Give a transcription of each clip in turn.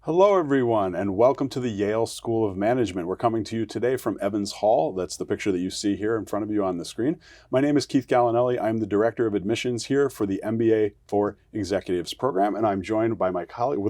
Hello, everyone, and welcome to the Yale School of Management. We're coming to you today from Evans Hall. That's the picture that you see here in front of you on the screen. My name is Keith Gallinelli. I'm the Director of Admissions here for the MBA for Executives program, and I'm joined by my colleague,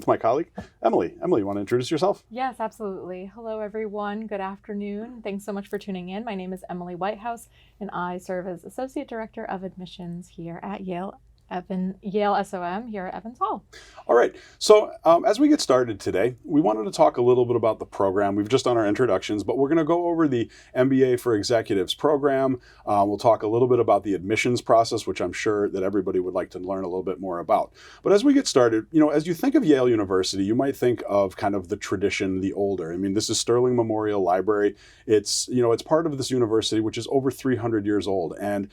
Emily. Emily, you want to introduce yourself? Yes, absolutely. Hello, everyone. Good afternoon. Thanks so much for tuning in. My name is Emily Whitehouse, and I serve as Associate Director of Admissions here at Yale SOM here at Evans Hall. All right. So as we get started today, we wanted to talk a little bit about the program. We've just done our introductions, but we're going to go over the MBA for Executives program. We'll talk a little bit about the admissions process, which I'm sure that everybody would like to learn a little bit more about. But as we get started, as you think of Yale University, you might think of kind of the tradition, the older. I mean, this is Sterling Memorial Library. It's part of this university, which is over 300 years old. And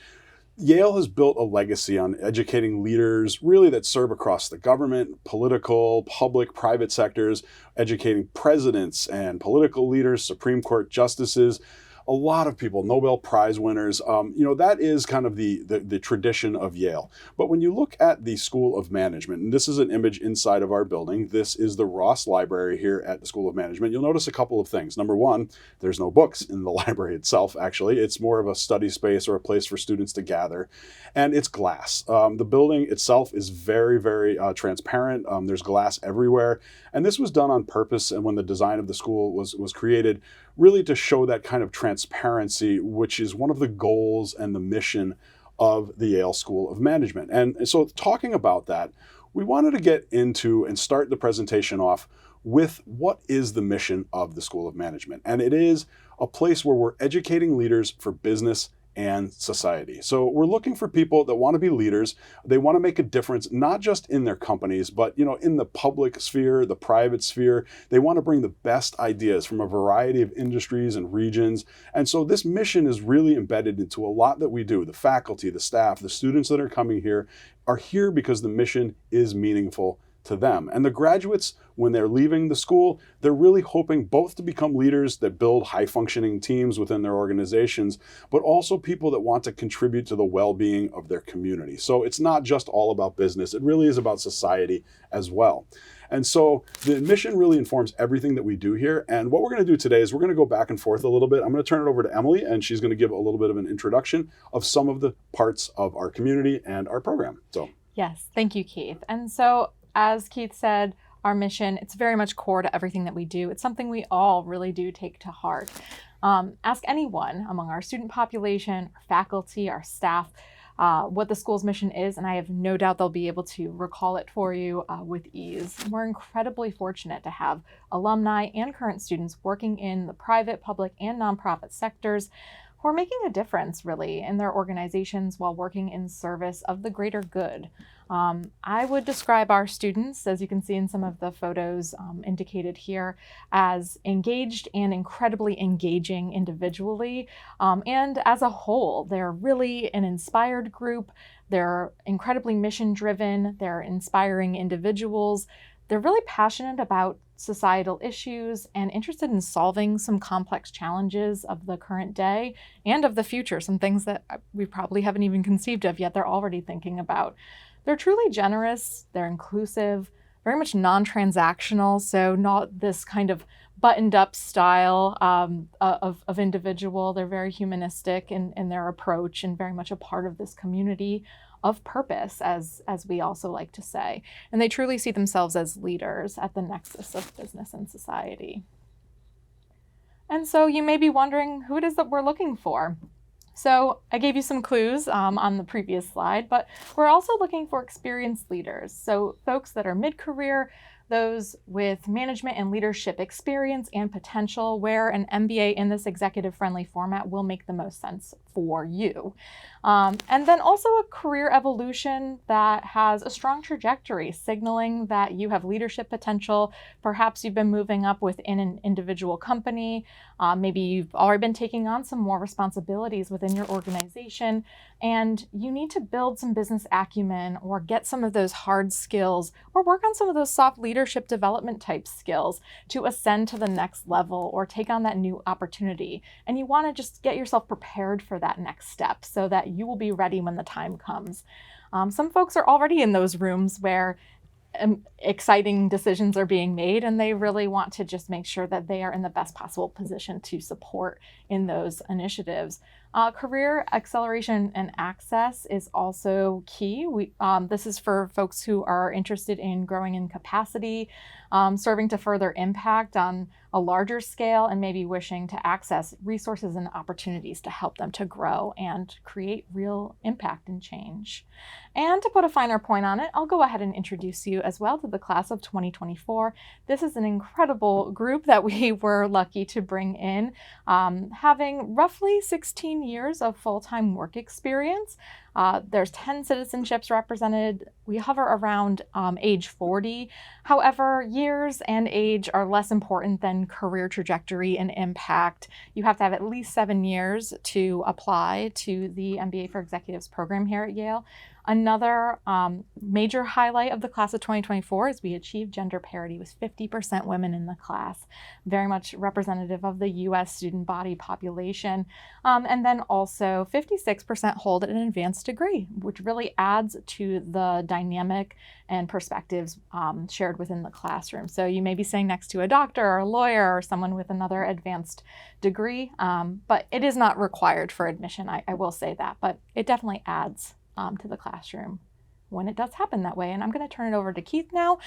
Yale has built a legacy on educating leaders really that serve across the government, political, public, private sectors, educating presidents and political leaders, Supreme Court justices, a lot of people, Nobel Prize winners. That is kind of the tradition of Yale. But when you look at the School of Management, and this is an image inside of our building, this is the Ross Library here at the School of Management, you'll notice a couple of things. Number one, there's no books in the library itself, actually. It's more of a study space or a place for students to gather. And it's glass. The building itself is very, very transparent. There's glass everywhere. And this was done on purpose. And when the design of the school was created, really to show that kind of transparency, which is one of the goals and the mission of the Yale School of Management. And so talking about that, we wanted to get into and start the presentation off with what is the mission of the School of Management. And it is a place where we're educating leaders for business and society. So we're looking for people that want to be leaders. They want to make a difference, not just in their companies, but in the public sphere, the private sphere. They want to bring the best ideas from a variety of industries and regions. And so this mission is really embedded into a lot that we do. The faculty, the staff, the students that are coming here are here because the mission is meaningful to them. And the graduates, when they're leaving the school, they're really hoping both to become leaders that build high-functioning teams within their organizations, but also people that want to contribute to the well-being of their community. So it's not just all about business, it really is about society as well. And so the mission really informs everything that we do here. And what we're going to do today is we're going to go back and forth a little bit. I'm going to turn it over to Emily, and she's going to give a little bit of an introduction of some of the parts of our community and our program. So Yes, thank you, Keith. And so, as Keith said, our mission, it's very much core to everything that we do. It's something we all really do take to heart. Ask anyone among our student population, our faculty, our staff, what the school's mission is, and I have no doubt they'll be able to recall it for you with ease. We're incredibly fortunate to have alumni and current students working in the private, public, and nonprofit sectors who are making a difference, really, in their organizations while working in service of the greater good. I would describe our students, as you can see in some of the photos indicated here, as engaged and incredibly engaging individually. And as a whole, they're really an inspired group. They're incredibly mission-driven. They're inspiring individuals. They're really passionate about societal issues and interested in solving some complex challenges of the current day and of the future, some things that we probably haven't even conceived of yet they're already thinking about. They're truly generous, they're inclusive, very much non-transactional, so not this kind of buttoned up style of individual. They're very humanistic in their approach and very much a part of this community of purpose, as we also like to say. And they truly see themselves as leaders at the nexus of business and society. And so you may be wondering who it is that we're looking for. So I gave you some clues on the previous slide, but we're also looking for experienced leaders. So folks that are mid-career, those with management and leadership experience and potential, where an MBA in this executive-friendly format will make the most sense for you. And then also a career evolution that has a strong trajectory, signaling that you have leadership potential. Perhaps you've been moving up within an individual company. Maybe you've already been taking on some more responsibilities within your organization, and you need to build some business acumen or get some of those hard skills or work on some of those soft leadership development type skills to ascend to the next level or take on that new opportunity. And you want to just get yourself prepared for that next step so that you will be ready when the time comes. Some folks are already in those rooms where exciting decisions are being made, and they really want to just make sure that they are in the best possible position to support in those initiatives. Career acceleration and access is also key. This is for folks who are interested in growing in capacity, serving to further impact on a larger scale, and maybe wishing to access resources and opportunities to help them to grow and create real impact and change. And to put a finer point on it, I'll go ahead and introduce you as well to the class of 2024. This is an incredible group that we were lucky to bring in, having roughly 16 years of full-time work experience. There's 10 citizenships represented. We hover around age 40. However, years and age are less important than career trajectory and impact. You have to have at least 7 years to apply to the MBA for Executives program here at Yale. Another major highlight of the class of 2024 is we achieved gender parity with 50% women in the class, very much representative of the U.S. student body population. And then also 56% hold an advanced degree, which really adds to the dynamic and perspectives shared within the classroom. So you may be sitting next to a doctor or a lawyer or someone with another advanced degree, but it is not required for admission, I will say that, but it definitely adds to the classroom when it does happen that way. And I'm going to turn it over to Keith now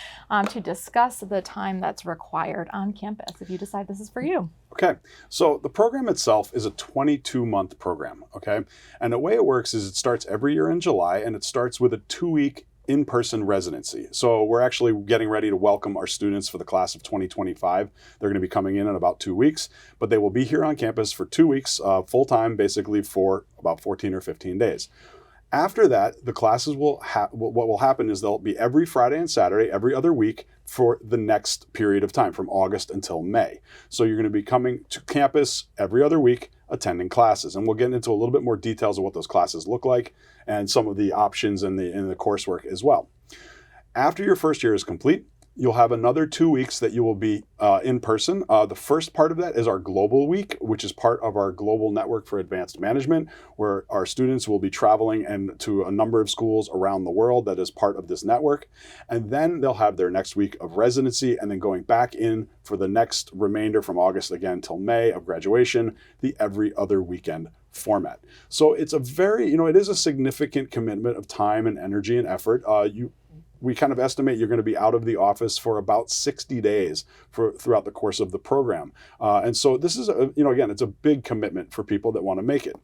to discuss the time that's required on campus if you decide this is for you. Okay, so the program itself is a 22-month program, okay? And the way it works is it starts every year in July, and it starts with a 2-week in-person residency. So we're actually getting ready to welcome our students for the class of 2025. They're going to be coming in about 2 weeks, but they will be here on campus for 2 weeks, full-time, basically for about 14 or 15 days. After that, the classes what will happen is they'll be every Friday and Saturday, every other week for the next period of time, from August until May. So you're going to be coming to campus every other week, attending classes. And we'll get into a little bit more details of what those classes look like and some of the options in the coursework as well. After your first year is complete, you'll have another 2 weeks that you will be in person. The first part of that is our Global Week, which is part of our Global Network for Advanced Management, where our students will be traveling to a number of schools around the world that is part of this network. And then they'll have their next week of residency, and then going back in for the next remainder from August again till May of graduation, the every other weekend format. So it's a very, it is a significant commitment of time and energy and effort. We kind of estimate you're going to be out of the office for about 60 days throughout the course of the program. And so this is, again, it's a big commitment for people that want to make it.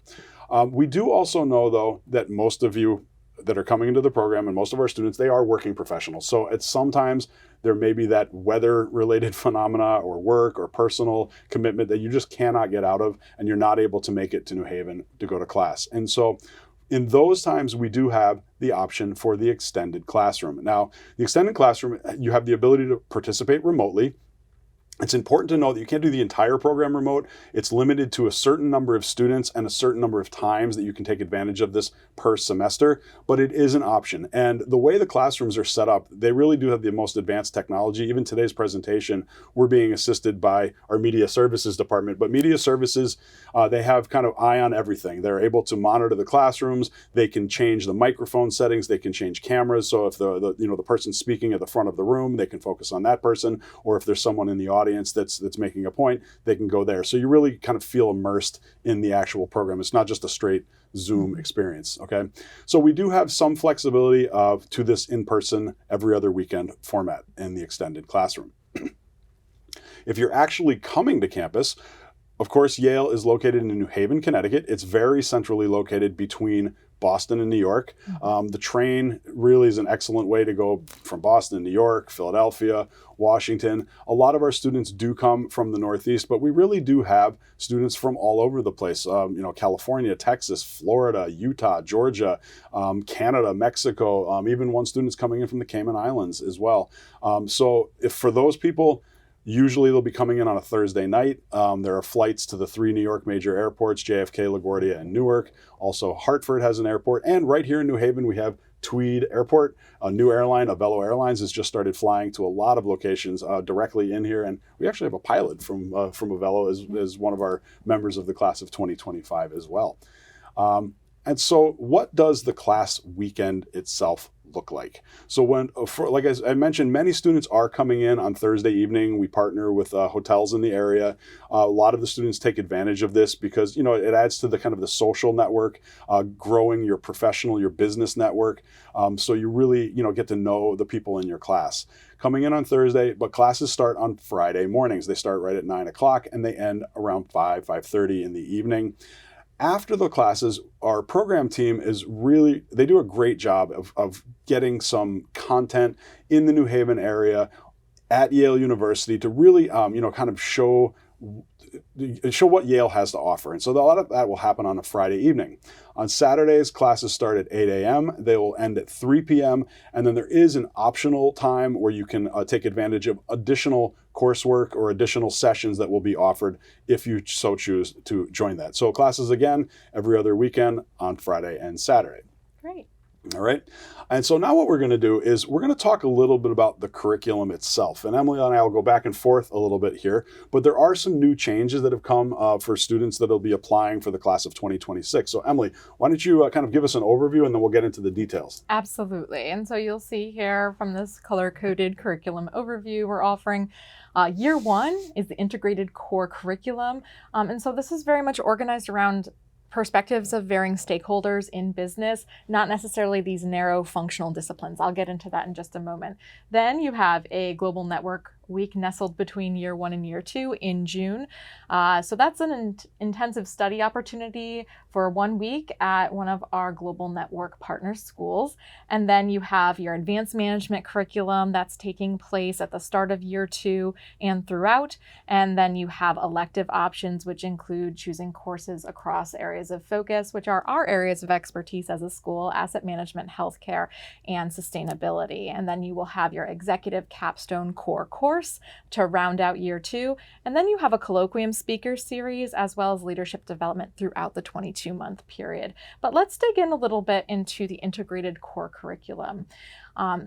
We do also know, though, that most of you that are coming into the program and most of our students, they are working professionals. So sometimes there may be that weather-related phenomena or work or personal commitment that you just cannot get out of, and you're not able to make it to New Haven to go to class. And so in those times, we do have the option for the extended classroom. Now, the extended classroom, you have the ability to participate remotely. It's important to know that you can't do the entire program remote. It's limited to a certain number of students and a certain number of times that you can take advantage of this per semester, but it is an option. And the way the classrooms are set up, they really do have the most advanced technology. Even today's presentation, we're being assisted by our media services department, but media services, they have kind of eye on everything. They're able to monitor the classrooms. They can change the microphone settings. They can change cameras. So if the person's speaking at the front of the room, they can focus on that person. Or if there's someone in the audience that's making a point, they can go there. So you really kind of feel immersed in the actual program. It's not just a straight Zoom experience, okay? So we do have some flexibility to this in-person every other weekend format in the extended classroom. If you're actually coming to campus, of course, Yale is located in New Haven, Connecticut. It's very centrally located between Boston and New York. The train really is an excellent way to go from Boston, New York, Philadelphia, Washington. A lot of our students do come from the Northeast, but we really do have students from all over the place. California, Texas, Florida, Utah, Georgia, Canada, Mexico, even one student's coming in from the Cayman Islands as well. So if for those people, usually they'll be coming in on a Thursday night. There are flights to the 3 New York major airports, JFK, LaGuardia, and Newark. Also, Hartford has an airport. And right here in New Haven, we have Tweed Airport. A new airline, Avello Airlines, has just started flying to a lot of locations directly in here. And we actually have a pilot from Avello as one of our members of the class of 2025 as well. And so what does the class weekend itself look like? So like I mentioned, many students are coming in on Thursday evening. We partner with hotels in the area. A lot of the students take advantage of this because, it adds to the kind of the social network, growing your professional, your business network. So you really, get to know the people in your class. Coming in on Thursday, but classes start on Friday mornings. They start right at 9 o'clock and they end around 5:30 in the evening. After the classes, our program team they do a great job of getting some content in the New Haven area at Yale University to really, kind of show what Yale has to offer. And so a lot of that will happen on a Friday evening. On Saturdays, classes start at 8 a.m. They will end at 3 p.m. And then there is an optional time where you can take advantage of additional coursework or additional sessions that will be offered if you so choose to join that. So classes, again, every other weekend on Friday and Saturday. Great. All right. And so now what we're going to do is we're going to talk a little bit about the curriculum itself. And Emily and I will go back and forth a little bit here, but there are some new changes that have come for students that will be applying for the class of 2026. So Emily, why don't you kind of give us an overview and then we'll get into the details. Absolutely. And so you'll see here from this color-coded curriculum overview we're offering, Year 1 is the integrated core curriculum. And so this is very much organized around perspectives of varying stakeholders in business, not necessarily these narrow functional disciplines. I'll get into that in just a moment. Then you have a global network week nestled between Year 1 and Year 2 in June. So that's an intensive study opportunity for 1 week at one of our global network partner schools. And then you have your advanced management curriculum that's taking place at the start of Year 2 and throughout. And then you have elective options, which include choosing courses across areas of focus, which are our areas of expertise as a school: asset management, healthcare, and sustainability. And then you will have your executive capstone core course to round out Year 2. And then you have a Colloquia Speakers series as well as leadership development throughout the 22-month period. But let's dig in a little bit into the integrated core curriculum.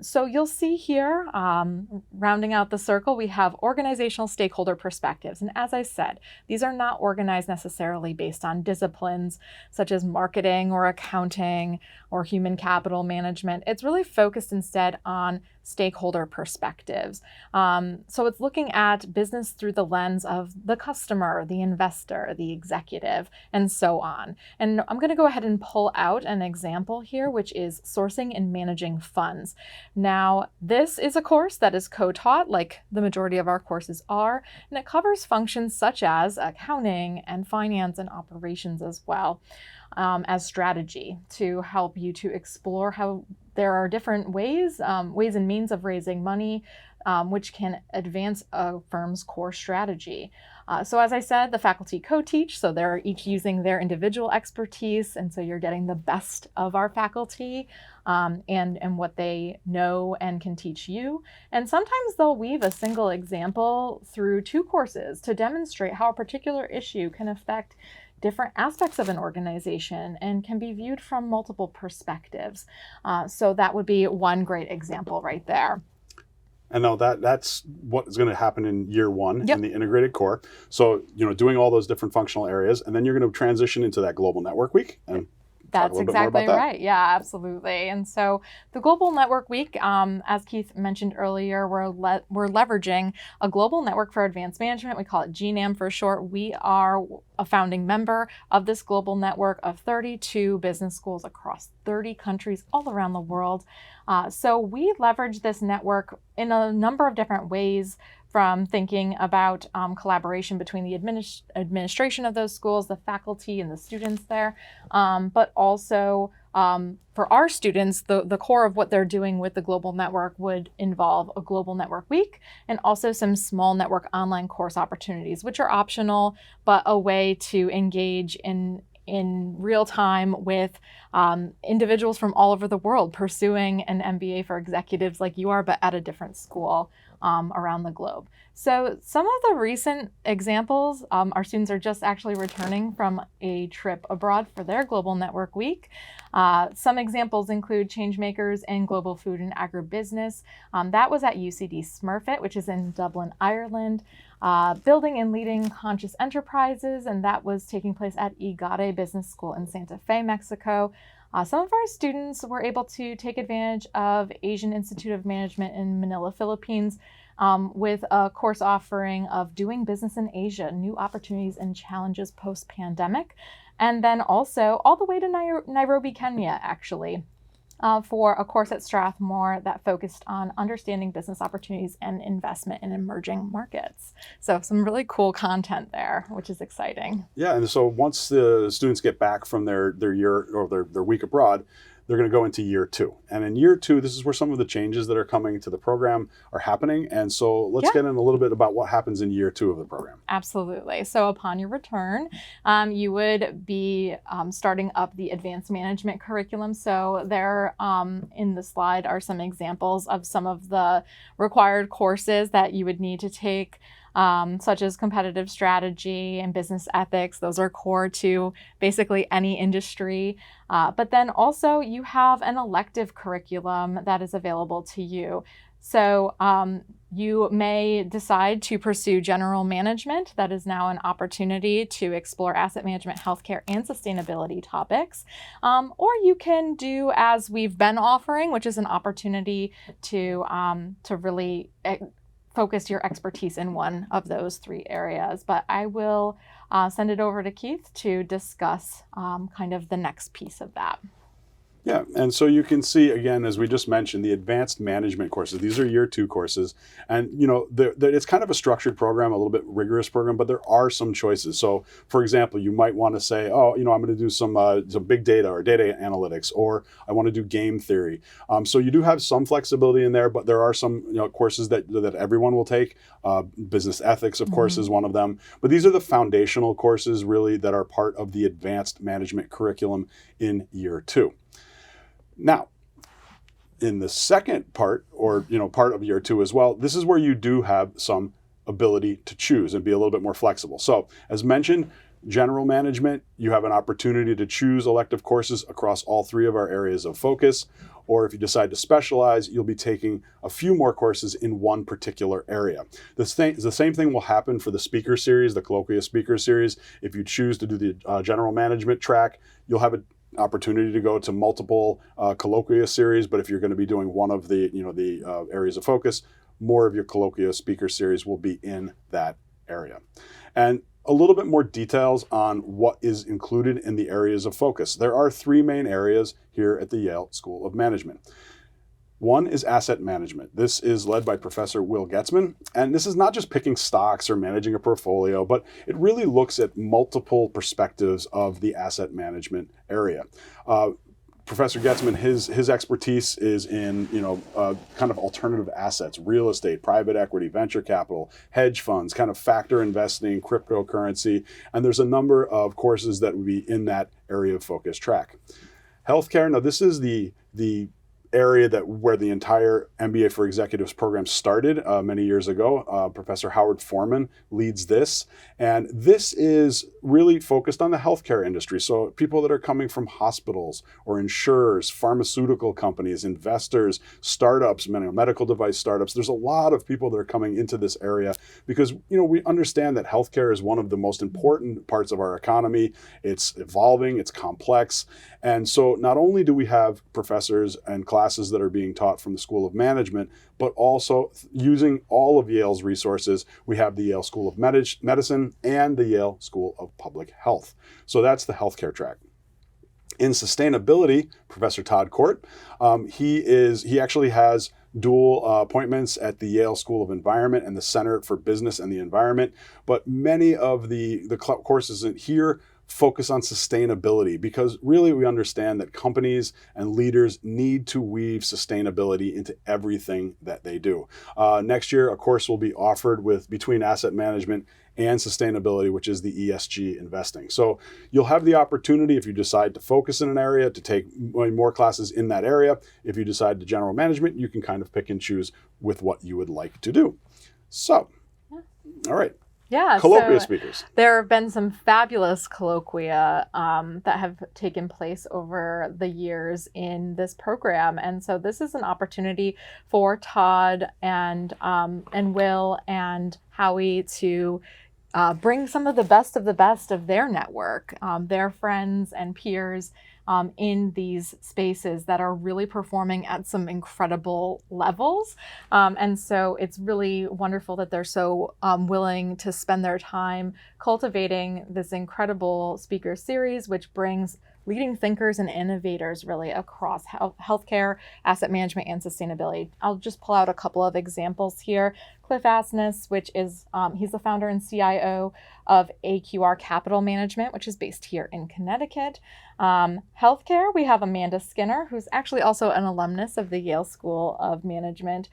So you'll see here, rounding out the circle, we have organizational stakeholder perspectives. And as I said, these are not organized necessarily based on disciplines such as marketing or accounting or human capital management. It's really focused instead on stakeholder perspectives. So it's looking at business through the lens of the customer, the investor, the executive, and so on. And I'm going to go ahead and pull out an example here, which is sourcing and managing funds. Now, this is a course that is co-taught, like the majority of our courses are, and it covers functions such as accounting and finance and operations as well as strategy to help you to explore how there are different ways and means of raising money, which can advance a firm's core strategy. So as I said, the faculty co-teach, so they're each using their individual expertise, and so you're getting the best of our faculty and what they know and can teach you. And sometimes they'll weave a single example through 2 courses to demonstrate how a particular issue can affect different aspects of an organization and can be viewed from multiple perspectives. So that would be one great example right there. And now that's what is going to happen in Year 1 Yep. in the integrated core. So, doing all those different functional areas, and then you're going to transition into that global network week and That's exactly right. Yeah, absolutely. And so the Global Network Week, as Keith mentioned earlier, we're leveraging a global network for advanced management. We call it GNAM for short. We are a founding member of this global network of 32 business schools across 30 countries all around the world. So we leverage this network in a number of different ways, from thinking about collaboration between the administration of those schools, the faculty and the students there, but also for our students, the core of what they're doing with the Global Network would involve a Global Network Week and also some small network online course opportunities, which are optional, but a way to engage in real time with individuals from all over the world pursuing an MBA for executives like you are, but at a different school around the globe. So some of the recent examples, our students are just actually returning from a trip abroad for their Global Network Week. Some examples include Changemakers in Global Food and Agribusiness. That was at UCD Smurfit, which is in Dublin, Ireland. Building and Leading Conscious Enterprises, and that was taking place at IGADE Business School in Santa Fe, Mexico. Some of our students were able to take advantage of Asian Institute of Management in Manila, Philippines, with a course offering of Doing Business in Asia, New Opportunities and Challenges Post-Pandemic. And then also all the way to Nairobi, Kenya, actually, for a course at Strathmore that focused on understanding business opportunities and investment in emerging markets. So some really cool content there, which is exciting. Yeah, and so once the students get back from their year or their week abroad, they're going to go into year 2. And in year 2, this is where some of the changes that are coming to the program are happening. And so let's get in a little bit about what happens in year 2 of the program. Absolutely. So upon your return, you would be starting up the advanced management curriculum. So there in the slide are some examples of some of the required courses that you would need to take, such as competitive strategy and business ethics. Those are core to basically any industry. But then also you have an elective curriculum that is available to you. So you may decide to pursue general management. That is now an opportunity to explore asset management, healthcare, and sustainability topics. Or you can do as we've been offering, which is an opportunity to really focus your expertise in one of those 3 areas. But I will send it over to Keith to discuss kind of the next piece of that. Yeah, and so you can see, again, as we just mentioned, the advanced management courses. These are year 2 courses. And, it's kind of a structured program, a little bit rigorous program, but there are some choices. So, for example, you might want to say, I'm going to do some big data or data analytics, or I want to do game theory. So you do have some flexibility in there, but there are some courses that everyone will take. Business ethics, of course, is one of them. But these are the foundational courses, really, that are part of the advanced management curriculum in year 2. Now, in the second part, or part of year 2 as well, this is where you do have some ability to choose and be a little bit more flexible. So, as mentioned, general management, you have an opportunity to choose elective courses across all 3 of our areas of focus. Or if you decide to specialize, you'll be taking a few more courses in one particular area. The same thing will happen for the speaker series, the Colloquia Speakers series. If you choose to do the general management track, you'll have an opportunity to go to multiple Colloquia series. But if you're going to be doing one of the areas of focus, more of your Colloquia Speaker series will be in that area. And a little bit more details on what is included in the areas of focus. There are 3 main areas here at the Yale School of Management. One is asset management. This is led by Professor Will Getzman, and this is not just picking stocks or managing a portfolio, but it really looks at multiple perspectives of the asset management area. Professor Getzman, his expertise is in kind of alternative assets, real estate, private equity, venture capital, hedge funds, kind of factor investing, cryptocurrency, and there's a number of courses that would be in that area of focus track. Healthcare. Now, this is the area where the entire MBA for Executives program started many years ago. Professor Howard Foreman leads this, and this is really focused on the healthcare industry. So people that are coming from hospitals or insurers, pharmaceutical companies, investors, startups, medical device startups. There's a lot of people that are coming into this area because we understand that healthcare is one of the most important parts of our economy. It's evolving, it's complex, and so not only do we have professors and classes that are being taught from the School of Management, but also using all of Yale's resources, we have the Yale School of Medicine and the Yale School of Public Health. So that's the healthcare track. In sustainability, Professor Todd Court, he actually has dual appointments at the Yale School of Environment and the Center for Business and the Environment, but many of the courses in here focus on sustainability, because really we understand that companies and leaders need to weave sustainability into everything that they do. Next year, a course will be offered with between asset management and sustainability, which is the ESG investing. So you'll have the opportunity, if you decide to focus in an area, to take more classes in that area. If you decide to general management, you can kind of pick and choose with what you would like to do. So, all right. Yeah, Colloquia so speakers. there have been some fabulous colloquia that have taken place over the years in this program, and so this is an opportunity for Todd and Will and Howie to bring some of the best of their network, their friends and peers in these spaces that are really performing at some incredible levels. And so it's really wonderful that they're so willing to spend their time cultivating this incredible speaker series, which brings leading thinkers and innovators really across healthcare, asset management, and sustainability. I'll just pull out a couple of examples here. Cliff Asness, which is, he's the founder and CIO of AQR Capital Management, which is based here in Connecticut. Healthcare, we have Amanda Skinner, who's actually also an alumnus of the Yale School of Management.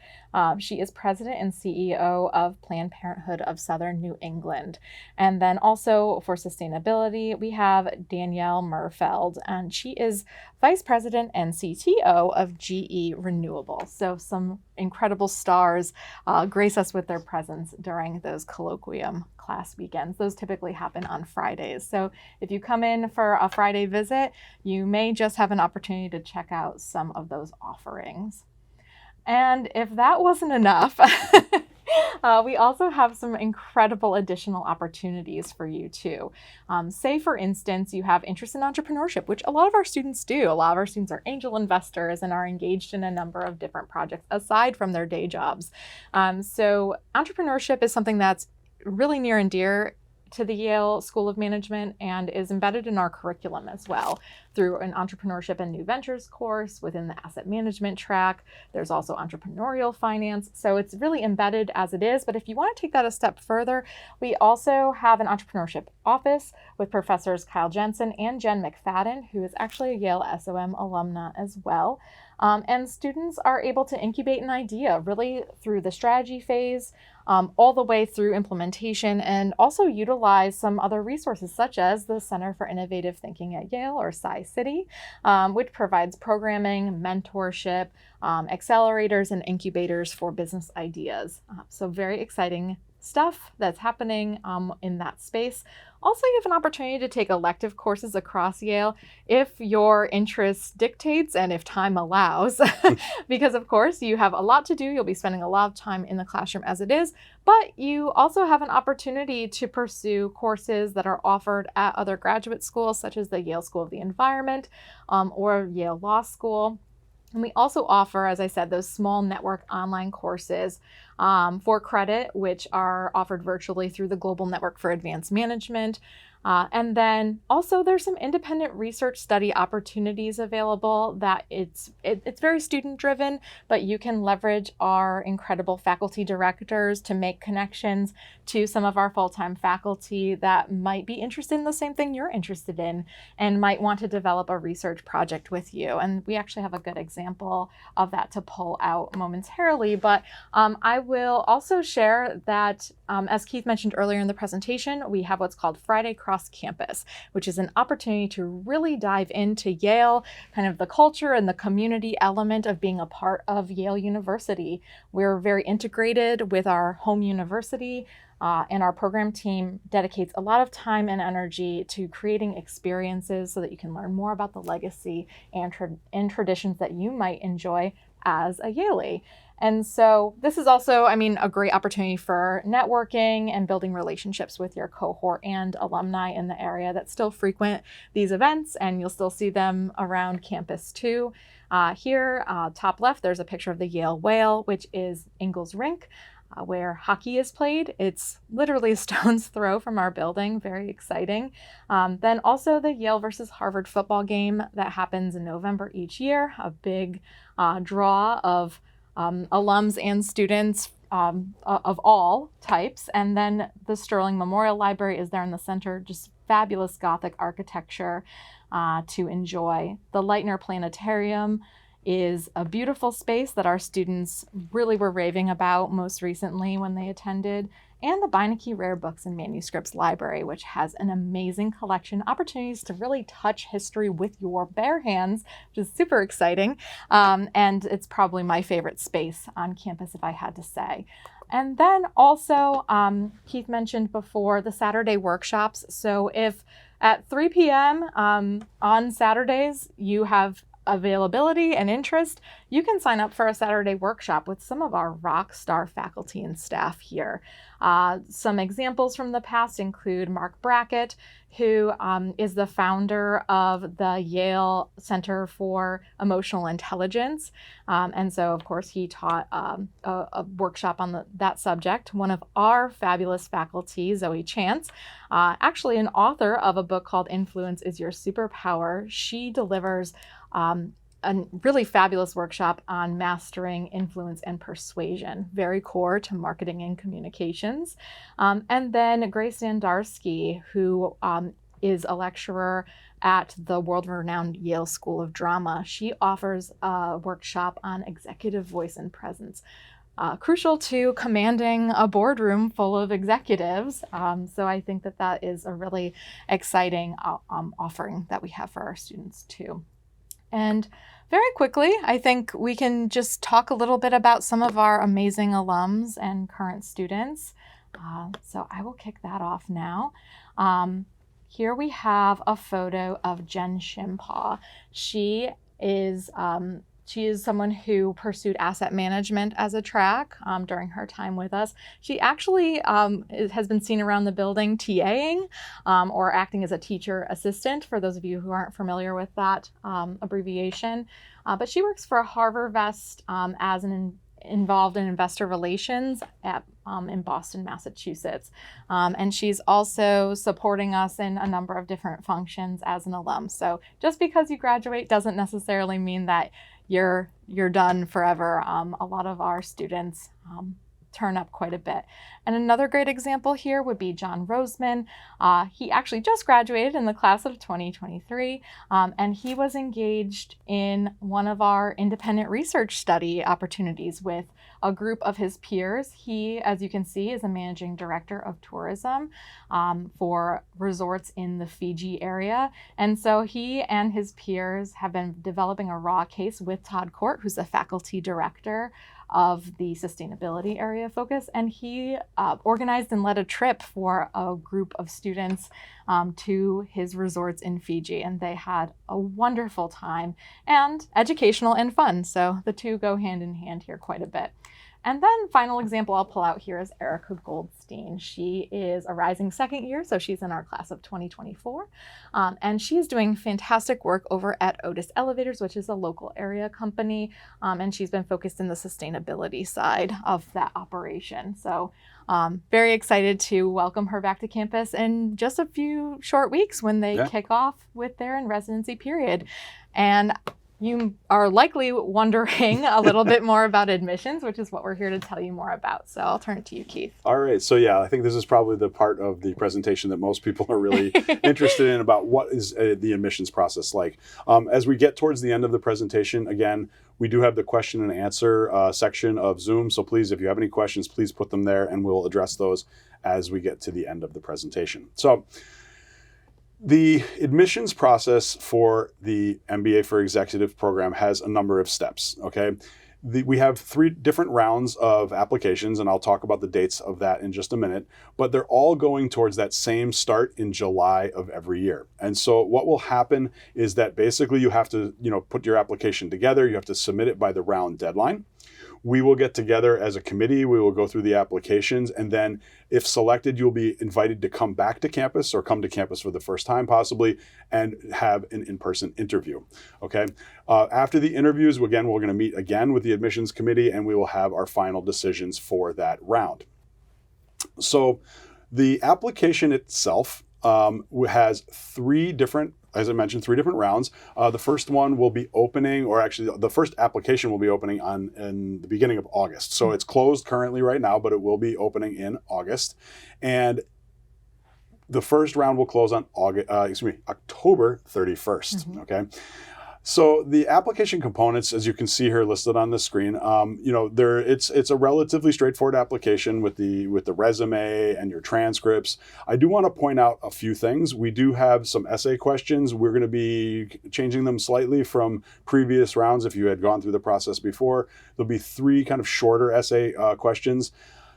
She is president and CEO of Planned Parenthood of Southern New England. And then also for sustainability, we have Danielle Murfeld, and she is vice president and CTO of GE Renewables. So some incredible stars grace us with their presence during those colloquium class weekends. Those typically happen on Fridays. So if you come in for a Friday visit, you may just have an opportunity to check out some of those offerings. And if that wasn't enough, we also have some incredible additional opportunities for you too. Say, for instance, you have interest in entrepreneurship, which a lot of our students do. A lot of our students are angel investors and are engaged in a number of different projects aside from their day jobs. So entrepreneurship is something that's really near and dear to the Yale School of Management and is embedded in our curriculum as well through an entrepreneurship and new ventures course within the asset management track. There's also entrepreneurial finance. So it's really embedded as it is. But if you want to take that a step further, we also have an entrepreneurship office with professors Kyle Jensen and Jen McFadden, who is actually a Yale SOM alumna as well. And students are able to incubate an idea really through the strategy phase, all the way through implementation, and also utilize some other resources such as the Center for Innovative Thinking at Yale, or Sci-City, which provides programming, mentorship, accelerators, and incubators for business ideas. So very exciting stuff that's happening in that space. Also, you have an opportunity to take elective courses across Yale if your interest dictates and if time allows, because of course you have a lot to do. You'll be spending a lot of time in the classroom as it is, but you also have an opportunity to pursue courses that are offered at other graduate schools, such as the Yale School of the Environment or Yale Law School. And we also offer, as I said, those small network online courses for credit, which are offered virtually through the Global Network for Advanced Management. And then also there's some independent research study opportunities available that it's very student driven, but you can leverage our incredible faculty directors to make connections to some of our full-time faculty that might be interested in the same thing you're interested in and might want to develop a research project with you. And we actually have a good example of that to pull out momentarily, but I will also share that as Keith mentioned earlier in the presentation, we have what's called Friday Cross Campus, which is an opportunity to really dive into Yale, kind of the culture and the community element of being a part of Yale University. We're very integrated with our home university, and our program team dedicates a lot of time and energy to creating experiences so that you can learn more about the legacy and traditions that you might enjoy as a Yalie. And so this is also, a great opportunity for networking and building relationships with your cohort and alumni in the area that still frequent these events, and you'll still see them around campus too. Here, top left, there's a picture of the Yale Whale, which is Ingalls Rink, where hockey is played. It's literally a stone's throw from our building, very exciting. Then also the Yale versus Harvard football game that happens in November each year, a big draw of alums and students of all types. And then the Sterling Memorial Library is there in the center, just fabulous Gothic architecture to enjoy. The Leitner Planetarium is a beautiful space that our students really were raving about most recently when they attended, and the Beinecke Rare Books and Manuscripts Library, which has an amazing collection, opportunities to really touch history with your bare hands, which is super exciting. And it's probably my favorite space on campus, if I had to say. And then also, Keith mentioned before, the Saturday workshops. So if at 3 p.m. On Saturdays you have availability and interest, you can sign up for a Saturday workshop with some of our rock star faculty and staff here. Some examples from the past include Mark Brackett, who is the founder of the Yale Center for Emotional Intelligence. And so, of course, he taught a workshop on that subject. One of our fabulous faculty, Zoe Chance, actually an author of a book called Influence is Your Superpower. She delivers a really fabulous workshop on mastering influence and persuasion, very core to marketing and communications. And then Grace Zandarsky, who is a lecturer at the world-renowned Yale School of Drama. She offers a workshop on executive voice and presence, crucial to commanding a boardroom full of executives. So I think that is a really exciting offering that we have for our students too. And very quickly, I think we can just talk a little bit about some of our amazing alums and current students. So I will kick that off now. Here we have a photo of Jen Shimpaw. She is someone who pursued asset management as a track during her time with us. She actually has been seen around the building TAing or acting as a teacher assistant, for those of you who aren't familiar with that abbreviation. But she works for HarborVest as involved in investor relations in Boston, Massachusetts. And she's also supporting us in a number of different functions as an alum. So just because you graduate doesn't necessarily mean that you're done forever. A lot of our students turn up quite a bit. And another great example here would be John Roseman. He actually just graduated in the class of 2023, and he was engaged in one of our independent research study opportunities with a group of his peers. He, as you can see, is a managing director of tourism for resorts in the Fiji area. And so he and his peers have been developing a raw case with Todd Court, who's the faculty director of the sustainability area focus, and he organized and led a trip for a group of students to his resorts in Fiji, and they had a wonderful time, and educational and fun, so the two go hand in hand here quite a bit. And then final example I'll pull out here is Erica Goldstein. She is a rising second year, so she's in our class of 2024. And she's doing fantastic work over at Otis Elevators, which is a local area company. And she's been focused in the sustainability side of that operation. So very excited to welcome her back to campus in just a few short weeks when they kick off with their in-residency period. And you are likely wondering a little bit more about admissions, which is what we're here to tell you more about. So I'll turn it to you, Keith. All right. So yeah, I think this is probably the part of the presentation that most people are really interested in about what is the admissions process like. As we get towards the end of the presentation, again, we do have the question and answer section of Zoom. So please, if you have any questions, please put them there and we'll address those as we get to the end of the presentation. So the admissions process for the MBA for Executive program has a number of steps, okay? We have 3 different rounds of applications, and I'll talk about the dates of that in just a minute, but they're all going towards that same start in July of every year. And so what will happen is that basically you have to, put your application together, you have to submit it by the round deadline. We will get together as a committee, we will go through the applications, and then if selected, you'll be invited to come back to campus or come to campus for the first time possibly and have an in-person interview, okay? After the interviews, again, we're gonna meet again with the admissions committee and we will have our final decisions for that round. So the application itself has 3 different, as I mentioned, 3 different rounds. The first one will be opening, or actually the first application will be opening in the beginning of August. So it's closed currently right now, but it will be opening in August. And The first round will close on October 31st. Okay. So the application components, as you can see here listed on the screen, it's a relatively straightforward application with the resume and your transcripts. I do want to point out a few things. We do have some essay questions. We're going to be changing them slightly from previous rounds. If you had gone through the process before, there'll be 3 kind of shorter essay questions.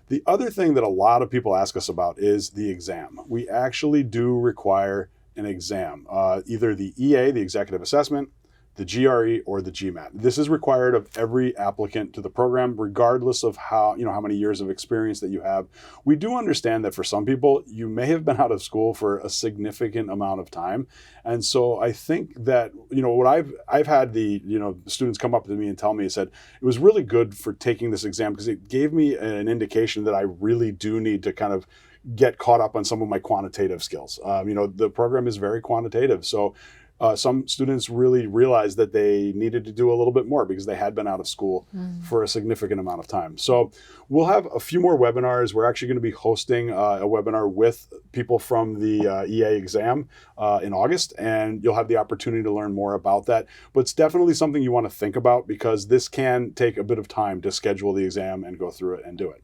The other thing that a lot of people ask us about is the exam. We actually do require an exam, either the EA, the executive assessment, the GRE, or the GMAT. This is required of every applicant to the program, regardless of how many years of experience that you have. We do understand that for some people, you may have been out of school for a significant amount of time. And so I think that, what I've had the students come up to me and tell me, said, it was really good for taking this exam because it gave me an indication that I really do need to kind of get caught up on some of my quantitative skills. The program is very quantitative. So some students really realized that they needed to do a little bit more because they had been out of school for a significant amount of time. So we'll have a few more webinars. We're actually going to be hosting a webinar with people from the EA exam in August, and you'll have the opportunity to learn more about that. But it's definitely something you want to think about because this can take a bit of time to schedule the exam and go through it and do it.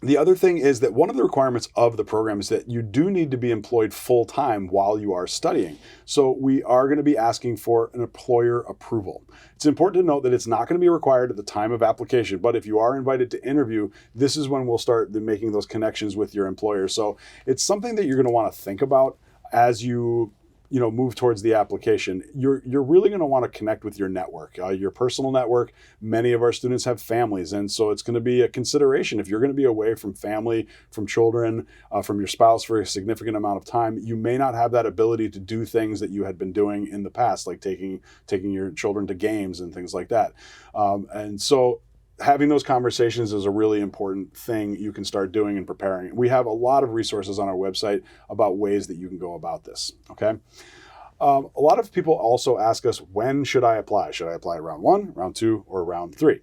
The other thing is that one of the requirements of the program is that you do need to be employed full-time while you are studying. So we are going to be asking for an employer approval. It's important to note that it's not going to be required at the time of application, but if you are invited to interview, this is when we'll start making those connections with your employer. So it's something that you're going to want to think about as you move towards the application. You're really going to want to connect with your network, your personal network. Many of our students have families, and so it's going to be a consideration. If you're going to be away from family, from children, from your spouse for a significant amount of time, you may not have that ability to do things that you had been doing in the past, like taking your children to games and things like that. And so having those conversations is a really important thing you can start doing and preparing. We have a lot of resources on our website about ways that you can go about this, okay? A lot of people also ask us, when should I apply? Should I apply round 1, round 2, or round 3?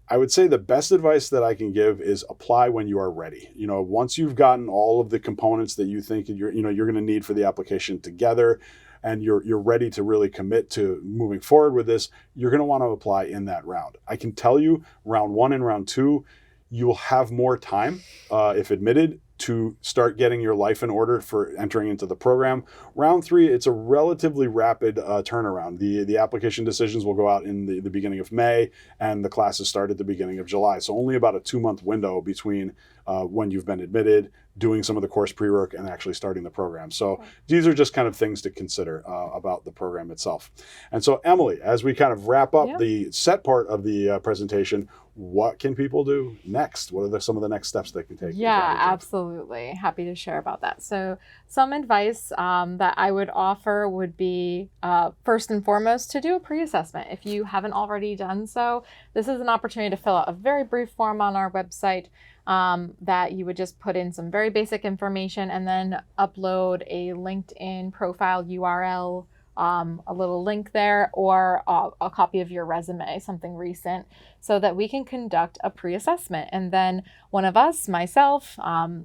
I would say the best advice that I can give is apply when you are ready. Once you've gotten all of the components that you think you're going to need for the application together, and you're ready to really commit to moving forward with this, you're going to want to apply in that round. I can tell you, round 1 and round 2, you will have more time, if admitted, to start getting your life in order for entering into the program. Round 3, it's a relatively rapid turnaround. The application decisions will go out in the beginning of May, and the classes start at the beginning of July. So only about a 2-month window between when you've been admitted, doing some of the course pre-work, and actually starting the program. So these are just kind of things to consider about the program itself. And so, Emily, as we kind of wrap up the set part of the presentation, what can people do next? What are some of the next steps they can take? Yeah, absolutely. Happy to share about that. So some advice that I would offer would be, first and foremost, to do a pre-assessment. If you haven't already done so, this is an opportunity to fill out a very brief form on our website that you would just put in some very basic information and then upload a LinkedIn profile URL, a little link there, or a copy of your resume, something recent, so that we can conduct a pre-assessment. And then one of us, myself,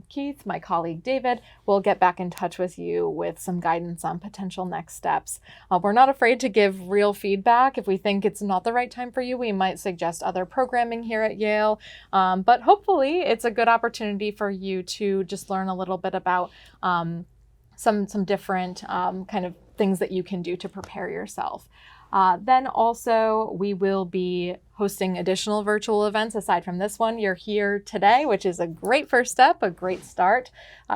Keith, my colleague David, will get back in touch with you with some guidance on potential next steps. We're not afraid to give real feedback. If we think it's not the right time for you, we might suggest other programming here at Yale. But hopefully it's a good opportunity for you to just learn a little bit about some different kind of things that you can do to prepare yourself. Then also, we will be hosting additional virtual events aside from this one. You're here today, which is a great first step, a great start,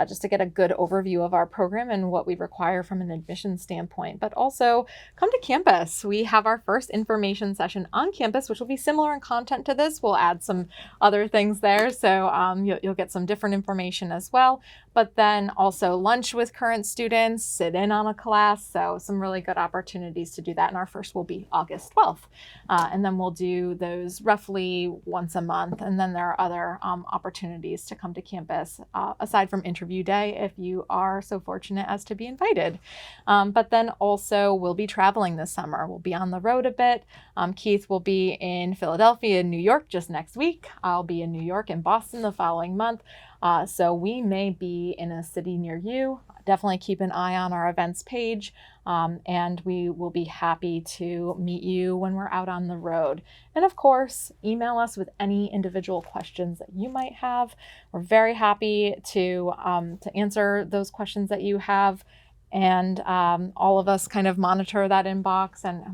just to get a good overview of our program and what we require from an admissions standpoint. But also, come to campus. We have our first information session on campus, which will be similar in content to this. We'll add some other things there, so you'll get some different information as well. But then also lunch with current students, sit in on a class, so some really good opportunities to do that. And our first will be August 12th. And then we'll do do those roughly once a month. And then there are other opportunities to come to campus aside from interview day if you are so fortunate as to be invited. But then also we'll be traveling this summer. We'll be on the road a bit. Keith will be in Philadelphia and New York just next week. I'll be in New York and Boston the following month. So we may be in a city near you. Definitely keep an eye on our events page, and we will be happy to meet you when we're out on the road. And of course, email us with any individual questions that you might have. We're very happy to answer those questions that you have. And all of us kind of monitor that inbox, and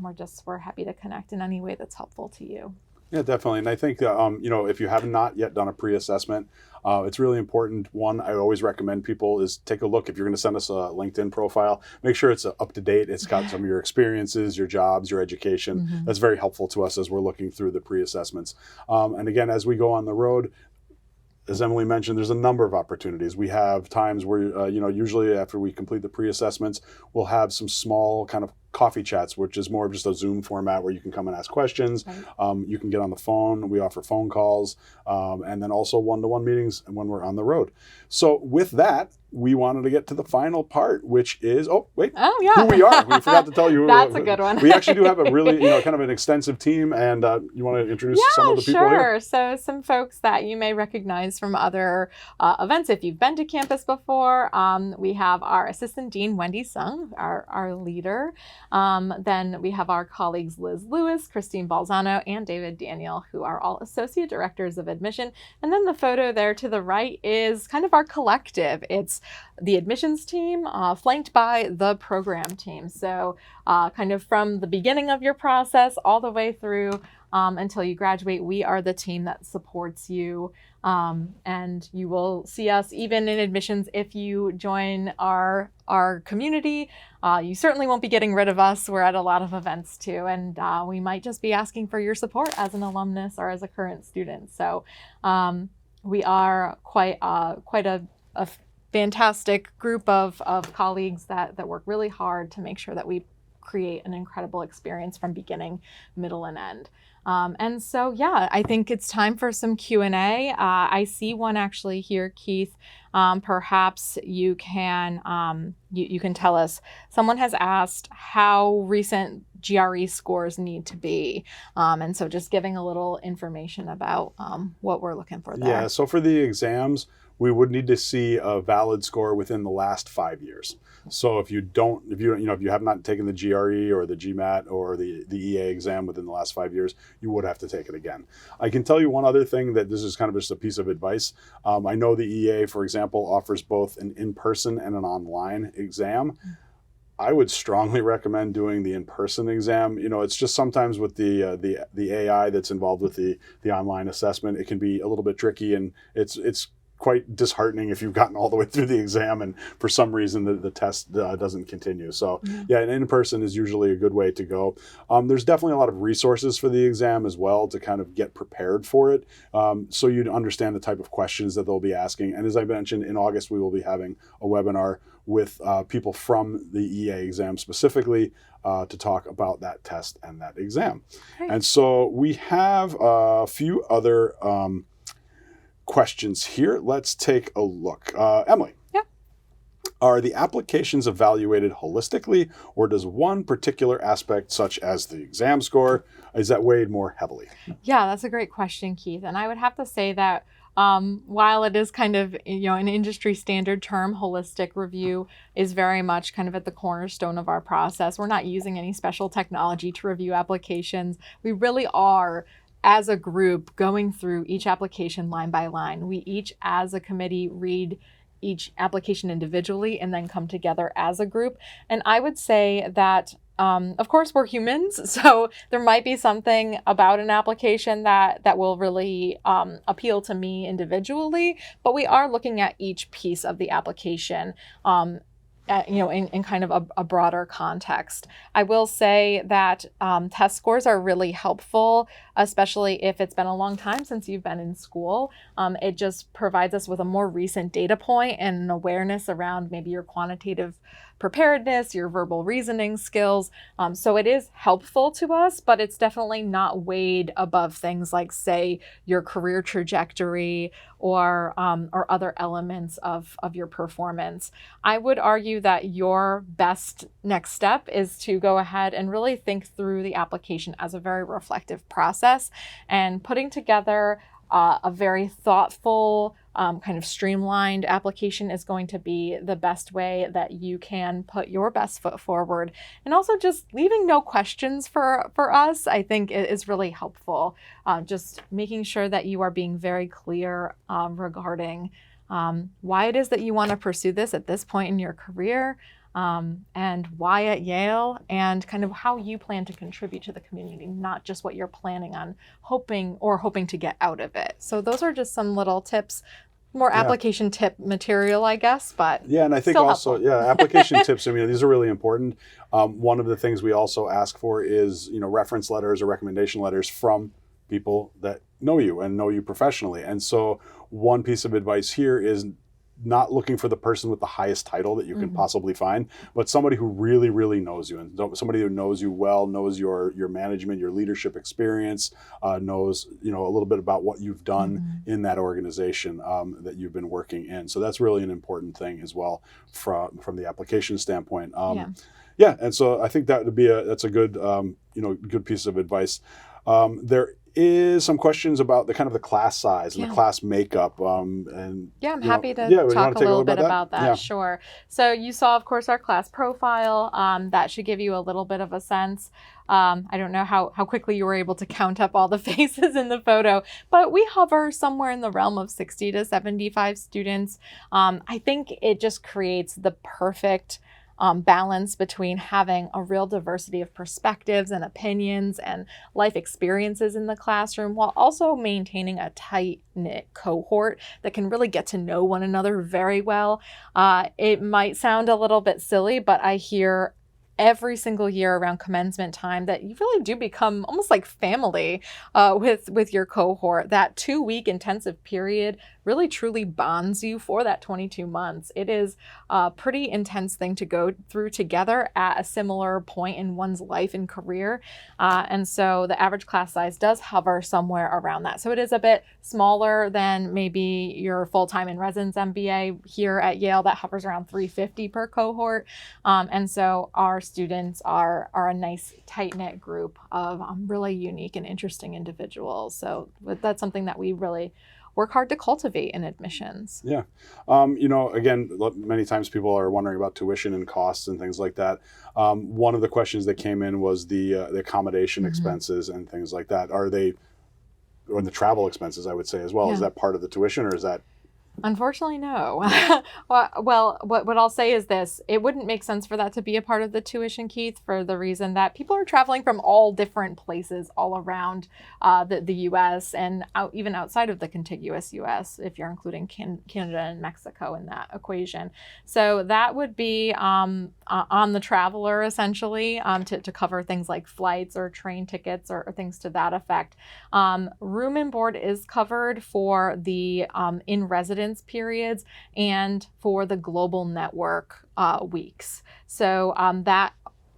we're happy to connect in any way that's helpful to you. Yeah, definitely. And I think, if you have not yet done a pre-assessment, it's really important. One, I always recommend people is take a look. If you're going to send us a LinkedIn profile, make sure it's up to date. It's got some of your experiences, your jobs, your education. Mm-hmm. That's very helpful to us as we're looking through the pre-assessments. And again, as we go on the road, as Emily mentioned, there's a number of opportunities. We have times where, usually after we complete the pre-assessments, we'll have some small kind of coffee chats, which is more of just a Zoom format where you can come and ask questions. Right. You can get on the phone. We offer phone calls, and then also one-to-one meetings when we're on the road. So with that, we wanted to get to the final part, which is, who we are. We forgot to tell you. That's a good one. We actually do have a really, kind of an extensive team, and you want to introduce some of the people here? So some folks that you may recognize from other events if you've been to campus before. We have our Assistant Dean, Wendy Sung, our leader. Then we have our colleagues Liz Lewis, Christine Balzano, and David Daniel, who are all Associate Directors of Admission. And then the photo there to the right is kind of our collective. It's the admissions team flanked by the program team. So kind of from the beginning of your process all the way through until you graduate, we are the team that supports you. And you will see us even in admissions if you join our community. You certainly won't be getting rid of us. We're at a lot of events too, and we might just be asking for your support as an alumnus or as a current student. So we are quite a fantastic group of colleagues that work really hard to make sure that we create an incredible experience from beginning, middle, and end. And so, I think it's time for some Q&A. I see one actually here, Keith. Perhaps you can you can tell us. Someone has asked how recent GRE scores need to be. And so just giving a little information about what we're looking for there. Yeah, so for the exams, we would need to see a valid score within the last 5 years. So if you have not taken the GRE or the GMAT or the EA exam within the last 5 years, you would have to take it again. I can tell you one other thing that this is kind of just a piece of advice. I know the EA, for example, offers both an in-person and an online exam. I would strongly recommend doing the in-person exam. It's just sometimes with the AI that's involved with the online assessment, it can be a little bit tricky, and it's quite disheartening if you've gotten all the way through the exam and for some reason the test doesn't continue. So an in-person is usually a good way to go. There's definitely a lot of resources for the exam as well to kind of get prepared for it, so you understand the type of questions that they'll be asking. And as I mentioned, in August we will be having a webinar with people from the EA exam specifically to talk about that test and that exam. Great. And so we have a few other questions here. Let's take a look. Emily. Yeah. Are the applications evaluated holistically, or does one particular aspect, such as the exam score, is that weighed more heavily? Yeah, that's a great question, Keith. And I would have to say that while it is kind of, an industry standard term, holistic review is very much kind of at the cornerstone of our process. We're not using any special technology to review applications. We really are, as a group, going through each application line by line. We each, as a committee, read each application individually and then come together as a group. And I would say that, of course, we're humans, so there might be something about an application that will really appeal to me individually, but we are looking at each piece of the application in kind of a broader context. I will say that test scores are really helpful, especially if it's been a long time since you've been in school. It just provides us with a more recent data point and an awareness around maybe your quantitative preparedness, your verbal reasoning skills. So it is helpful to us, but it's definitely not weighed above things like, say, your career trajectory or other elements of your performance. I would argue that your best next step is to go ahead and really think through the application as a very reflective process, and putting together a very thoughtful, kind of streamlined application is going to be the best way that you can put your best foot forward. And also just leaving no questions for us, I think is really helpful. Just making sure that you are being very clear regarding why it is that you want to pursue this at this point in your career, and why at Yale, and kind of how you plan to contribute to the community, not just what you're planning on hoping to get out of it. So those are just some little tips, more application tip material, I guess, but yeah, and I think also, helpful. Application tips, I mean, these are really important. One of the things we also ask for is, reference letters or recommendation letters from people that know you and know you professionally. And so one piece of advice here is not looking for the person with the highest title that you can possibly find, but somebody who really, really knows you, and somebody who knows you well, knows your management, your leadership experience, knows a little bit about what you've done in that organization that you've been working in. So that's really an important thing as well from the application standpoint. And so I think that would be that's a good good piece of advice. There is some questions about the kind of the class size and the class makeup. I'm happy to talk a little bit about that. Yeah. Sure. So you saw, of course, our class profile. That should give you a little bit of a sense. I don't know how quickly you were able to count up all the faces in the photo, but we hover somewhere in the realm of 60 to 75 students. I think it just creates the perfect balance between having a real diversity of perspectives and opinions and life experiences in the classroom, while also maintaining a tight-knit cohort that can really get to know one another very well. It might sound a little bit silly, but I hear every single year around commencement time that you really do become almost like family with your cohort. That 2-week intensive period really truly bonds you for that 22 months. It is a pretty intense thing to go through together at a similar point in one's life and career. And so the average class size does hover somewhere around that. So it is a bit smaller than maybe your full-time in residence MBA here at Yale that hovers around 350 per cohort. And so our students are a nice tight-knit group of really unique and interesting individuals. So that's something that we really work hard to cultivate in admissions. Yeah. Again, many times people are wondering about tuition and costs and things like that. One of the questions that came in was the accommodation expenses and things like that. Or the travel expenses, I would say, as well. Yeah. Is that part of the tuition, or is that? Unfortunately, no. Well, what I'll say is this. It wouldn't make sense for that to be a part of the tuition, Keith, for the reason that people are traveling from all different places all around the U.S. and even outside of the contiguous U.S., if you're including Canada and Mexico in that equation. So that would be on the traveler, essentially, to cover things like flights or train tickets or things to that effect. Room and board is covered for the in-residence periods and for the global network weeks. So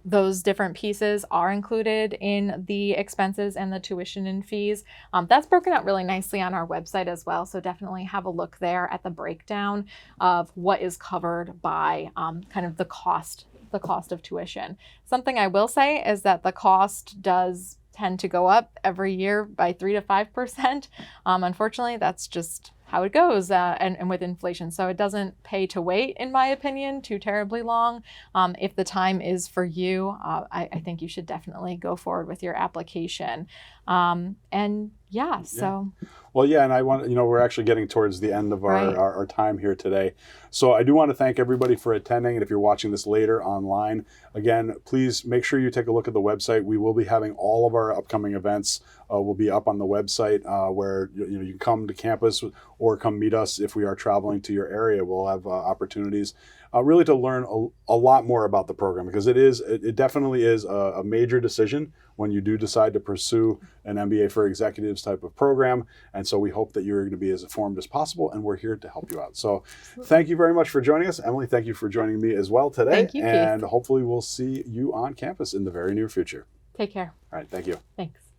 those different pieces are included in the expenses and the tuition and fees. That's broken out really nicely on our website as well. So definitely have a look there at the breakdown of what is covered by kind of the cost of tuition. Something I will say is that the cost does tend to go up every year by 3 to 5%. Unfortunately, that's just how it goes and with inflation. So it doesn't pay to wait, in my opinion, too terribly long. If the time is for you, I think you should definitely go forward with your application. So. Well, yeah, and I want, we're actually getting towards the end of Right. our time here today. So I do want to thank everybody for attending. And if you're watching this later online, again, please make sure you take a look at the website. We will be having all of our upcoming events will be up on the website where you can come to campus or come meet us if we are traveling to your area. We'll have opportunities really to learn a lot more about the program, because it definitely is a major decision when you do decide to pursue an MBA for Executives type of program. And so we hope that you're going to be as informed as possible, and we're here to help you out. So thank you very much for joining us. Emily, thank you for joining me as well today. Thank you, Keith. And hopefully we'll see you on campus in the very near future. Take care. All right, thank you. Thanks.